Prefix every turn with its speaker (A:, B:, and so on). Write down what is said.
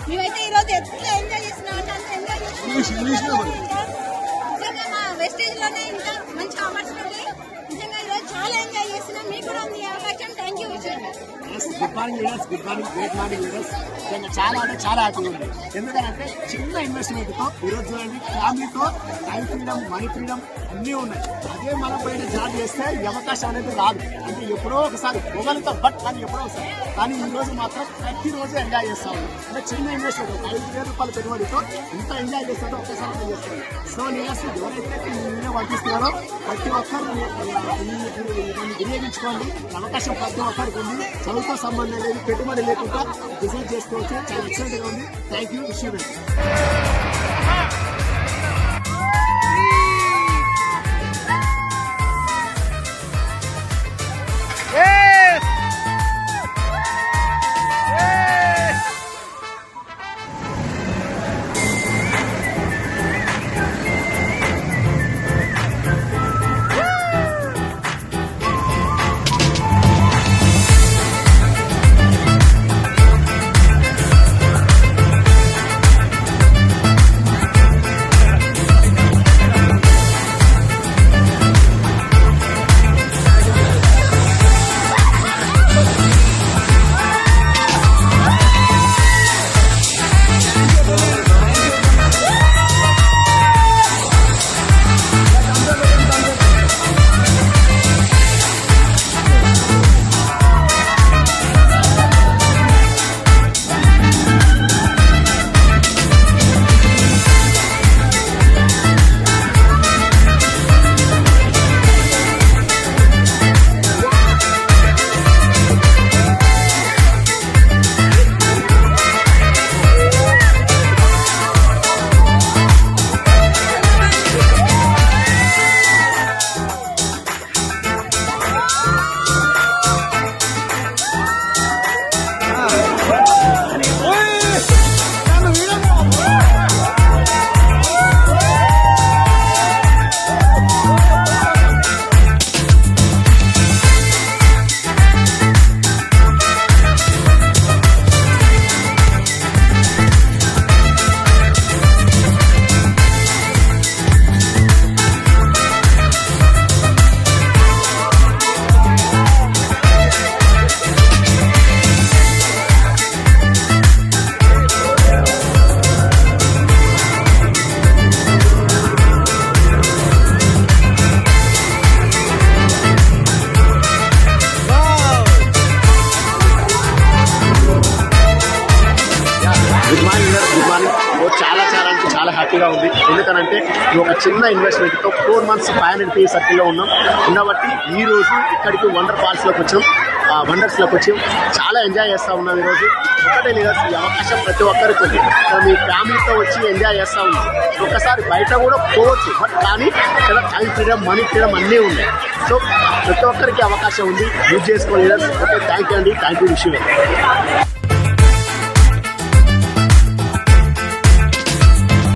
A: మేమైతే ఈరోజు ఎట్లా ఎంజాయ్ చేస్తున్నాం అంటే అంత ఎంజాయ్ చేస్తున్నాం. నిజంగా మా వెస్టేజ్ లోనే ఇంత మంచి ఆపర్చునిటీ. నిజంగా ఈరోజు చాలా ఎంజాయ్ చేస్తున్నాం. మీకు కూడా ఉంది అవకాశం. Thank you.
B: Good morning leaders, good morning, great morning leaders. చాలా అంటే చాలా హ్యాపీగా ఉంది. ఎందుకంటే చిన్న ఇన్వెస్ట్మెంట్తో ఈరోజు చూడండి ఫ్యామిలీతో టైం ఫ్రీడమ్, మనీ ఫ్రీడమ్ అన్నీ ఉన్నాయి. అదే మనం బయట జాబ్ చేస్తే ఈ అవకాశం అనేది రాదు. అంటే ఎప్పుడో ఒకసారి ఒకరితో బట్ కానీ ఎప్పుడో ఒకసారి. కానీ ఈ రోజు మాత్రం ప్రతిరోజు ఎంజాయ్ చేస్తాము. అంటే చిన్న ఇన్వెస్ట్మెంట్ 5,000 రూపాయల పెట్టుబడితో ఎంత ఎంజాయ్ చేస్తారో ఒక్కసారి చేస్తారు. సో లీడర్స్ ఎవరైతే మీరే వర్తిస్తున్నారో ప్రతి ఒక్కరు వినియోగించుకోండి. అవకాశం ప్రతి ఒక్కరికి ఉంది. చదువుతో సంబంధం లేదు, పెట్టుబడి లేకుండా బిజినెస్ చేసుకోవచ్చు. చాలా ఎక్సలెంట్గా ఉంది. Thank you. Wish you. చాలా హ్యాపీగా ఉంది. ఎందుకనంటే ఒక చిన్న ఇన్వెస్ట్మెంట్తో 4 months 500 రూపీస్ సర్కిల్లో ఉన్నాం. ఉండబట్టి ఈ రోజు ఇక్కడికి వండర్ ఫాల్స్లోకి వచ్చాం, వండర్స్లోకి వచ్చి చాలా ఎంజాయ్ చేస్తూ ఉన్నాం. ఈరోజు ఒకటే లీడర్స్, ఈ అవకాశం ప్రతి ఒక్కరికి ఉంది. మీ ఫ్యామిలీతో వచ్చి ఎంజాయ్ చేస్తూ ఉన్నాం. ఒక్కసారి బయట కూడా పోవచ్చు, బట్ కానీ ఇక్కడ టైం ఫ్రీడమ్, మనీ ఫ్రీడమ్ అన్నీ ఉన్నాయి. సో ప్రతి ఒక్కరికి అవకాశం ఉంది, యూజ్ చేసుకో లీడర్స్. ఓకే, థ్యాంక్ యూ అండి. Thank you. విషయం